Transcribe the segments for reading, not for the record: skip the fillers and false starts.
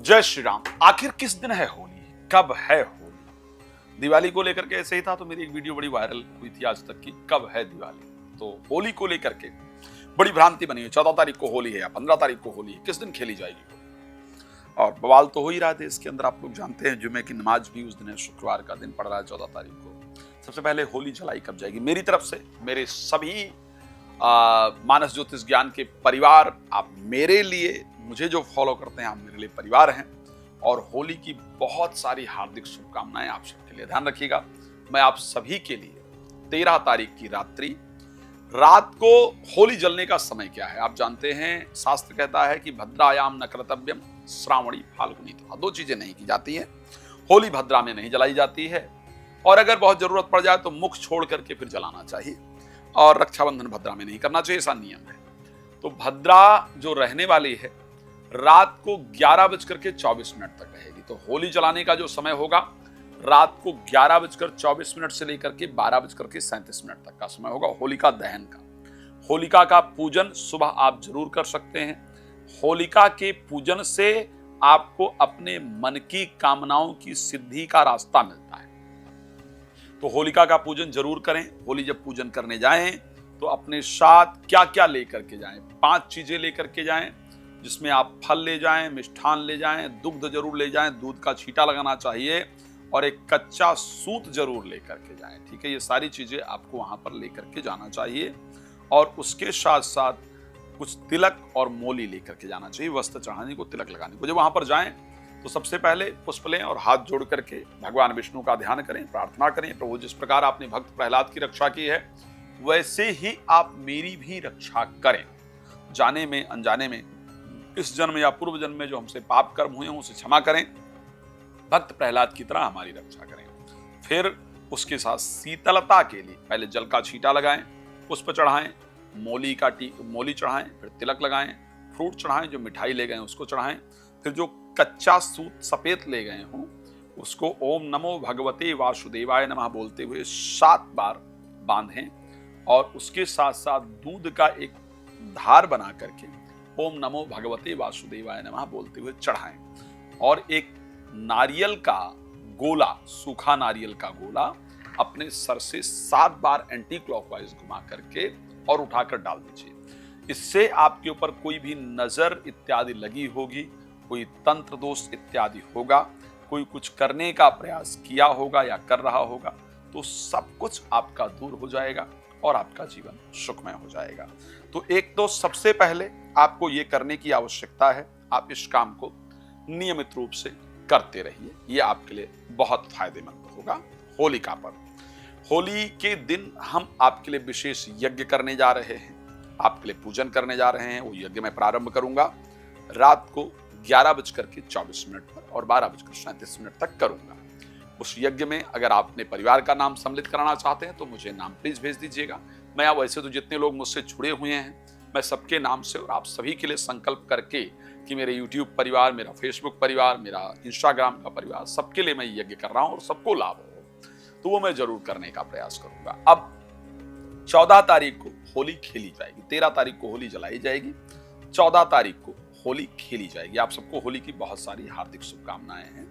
जय श्री राम। आखिर किस दिन है होली, कब है होली? दिवाली को लेकर के ऐसे ही था, तो मेरी एक वीडियो बड़ी वायरल हुई थी आज तक की, कब है दिवाली। तो होली को लेकर के बड़ी भ्रांति बनी है, 14 तारीख को होली है या 15 तारीख को होली है, किस दिन खेली जाएगी। और बवाल तो हो ही रहा है देश के अंदर। आप लोग जानते हैं जुमे की नमाज भी उस दिन है, शुक्रवार का दिन पड़ रहा है 14 तारीख को। सबसे पहले होली जलाई कब जाएगी? मेरी तरफ से मेरे सभी मानस ज्योतिष ज्ञान के परिवार, आप मेरे लिए, मुझे जो फॉलो करते हैं, आप मेरे लिए परिवार हैं, और होली की बहुत सारी हार्दिक शुभकामनाएं आप सबके लिए। ध्यान रखिएगा, मैं आप सभी के लिए 13 तारीख की रात को होली जलने का समय क्या है आप जानते हैं। शास्त्र कहता है कि भद्रायाम न कर्तव्यम श्रावणी फाल्गुनी। दो चीजें नहीं की जाती हैं, होली भद्रा में नहीं जलाई जाती है, और अगर बहुत जरूरत पड़ जाए तो मुख छोड़ करके फिर जलाना चाहिए, और रक्षाबंधन भद्रा में नहीं करना चाहिए, ऐसा नियम है। तो भद्रा जो रहने वाली है रात को 11:24 तक रहेगी। तो होली जलाने का जो समय होगा रात को 11:24 से लेकर के 12:37 तक का समय होगा होलिका दहन का। होलिका का पूजन सुबह आप जरूर कर सकते हैं। होलिका के पूजन से आपको अपने मन की कामनाओं की सिद्धि का रास्ता मिलता है। तो होलिका का पूजन जरूर करें। होली जब पूजन करने जाएं तो अपने साथ क्या क्या लेकर के जाएं? 5 चीजें लेकर के जाएं, जिसमें आप फल ले जाएं, मिष्ठान ले जाएं, दुग्ध जरूर ले जाएं, दूध का छींटा लगाना चाहिए, और एक कच्चा सूत जरूर लेकर के जाएं। ठीक है, ये सारी चीजें आपको वहां पर लेकर के जाना चाहिए, और उसके साथ साथ कुछ तिलक और मोली लेकर के जाना चाहिए, वस्त्र चढ़ाने को, तिलक लगाने को। जब वहां पर जाएं तो सबसे पहले पुष्प लें और हाथ जोड़ करके भगवान विष्णु का ध्यान करें, प्रार्थना करें, प्रभु जिस प्रकार आपने भक्त प्रहलाद की रक्षा की है वैसे ही आप मेरी भी रक्षा करें। जाने में अनजाने में, इस जन्म या पूर्व जन्म में जो हमसे पाप कर्म हुए हों उसे क्षमा करें, भक्त प्रहलाद की तरह हमारी रक्षा करें। फिर उसके साथ शीतलता के लिए पहले जल का छींटा लगाएं, पुष्प चढ़ाएं, मोली चढ़ाएं, फिर तिलक लगाएं, फ्रूट चढ़ाएं, जो मिठाई ले गए उसको चढ़ाएं, फिर जो कच्चा सूत सफेद ले गए हों उसको ओम नमो भगवते वासुदेवाय नमः बोलते हुए 7 बार बांधें, और उसके साथ साथ दूध का एक धार बना करके ओम नमो भगवते वासुदेवाय नमः बोलते हुए चढ़ाएं, और एक नारियल का गोला, सूखा नारियल का गोला अपने सर से 7 बार एंटी क्लॉकवाइज घुमा करके और उठाकर डाल दीजिए। इससे आपके ऊपर कोई भी नजर इत्यादि लगी होगी, कोई तंत्र दोष इत्यादि होगा, कोई कुछ करने का प्रयास किया होगा या कर रहा होगा, तो सब कुछ आपका दूर हो जाएगा और आपका जीवन सुखमय हो जाएगा। तो एक तो सबसे पहले आपको ये करने की आवश्यकता है, आप इस काम को नियमित रूप से करते रहिए, ये आपके लिए बहुत फायदेमंद होगा। होलिका पर, होली के दिन हम आपके लिए विशेष यज्ञ करने जा रहे हैं, आपके लिए पूजन करने जा रहे हैं। वो यज्ञ मैं प्रारंभ करूंगा रात को 11:24 पर और 12:37 तक करूंगा। उस यज्ञ में अगर आप अपने परिवार का नाम सम्मिलित कराना चाहते हैं तो मुझे नाम प्लीज भेज दीजिएगा। मैं वैसे तो जितने लोग मुझसे जुड़े हुए हैं मैं सबके नाम से और आप सभी के लिए संकल्प करके कि मेरे YouTube परिवार, मेरा Facebook परिवार, मेरा Instagram का परिवार, सबके लिए मैं यज्ञ कर रहा हूं और सबको लाभ हो, तो वो मैं जरूर करने का प्रयास करूंगा। अब 14 तारीख को होली खेली जाएगी, 13 तारीख को होली जलाई जाएगी, 14 तारीख को होली खेली जाएगी। आप सबको होली की बहुत सारी हार्दिक शुभकामनाएं हैं।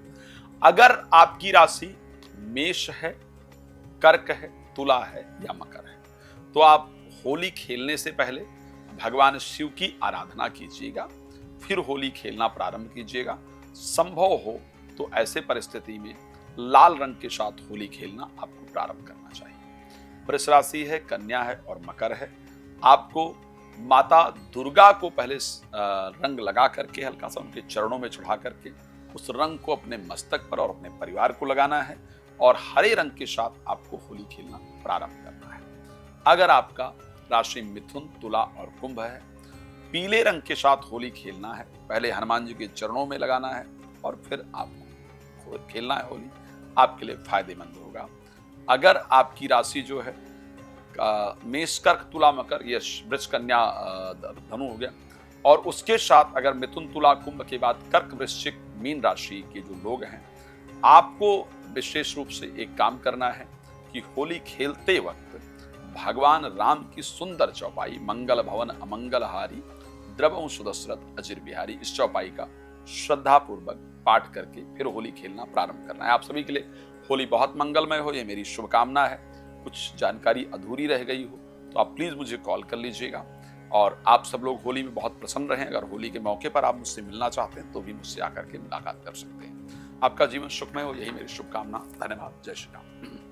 अगर आपकी राशि मेष है, कर्क है, तुला है या मकर है, तो आप होली खेलने से पहले भगवान शिव की आराधना कीजिएगा, फिर होली खेलना प्रारंभ कीजिएगा। संभव हो तो ऐसे परिस्थिति में लाल रंग के साथ होली खेलना आपको प्रारंभ करना चाहिए। वृष राशि है, कन्या है और मकर है। आपको माता दुर्गा को पहले रंग लगा करके हल्का सा उनके चरणों में चढ़ा करके उस रंग को अपने मस्तक पर और अपने परिवार को लगाना है, और हरे रंग के साथ आपको होली खेलना प्रारंभ करना है। अगर आपका राशि मिथुन, तुला और कुंभ है, पीले रंग के साथ होली खेलना है, पहले हनुमान जी के चरणों में लगाना है और फिर आपको खेलना है होली, आपके लिए फायदेमंद होगा। अगर आपकी राशि जो है मेष, कर्क, तुला, मकर, ये वृष, कन्या, धनु हो गया, और उसके साथ अगर मिथुन, तुला, कुंभ के बाद कर्क, वृश्चिक, मीन राशि के जो लोग हैं, आपको विशेष रूप से एक काम करना है कि होली खेलते वक्त भगवान राम की सुंदर चौपाई मंगल भवन अमंगलहारी द्रवं सुदशरथ अजिर बिहारी, इस चौपाई का श्रद्धा पूर्वक पाठ करके फिर होली खेलना प्रारंभ करना है। आप सभी के लिए होली बहुत मंगलमय हो, ये मेरी शुभकामना है। कुछ जानकारी अधूरी रह गई हो तो आप प्लीज मुझे कॉल कर लीजिएगा। और आप सब लोग होली में बहुत प्रसन्न रहें। अगर होली के मौके पर आप मुझसे मिलना चाहते हैं तो भी मुझसे आकर के मुलाकात कर सकते हैं। आपका जीवन सुखमय हो, यही मेरी शुभकामना। धन्यवाद। जय श्री राम।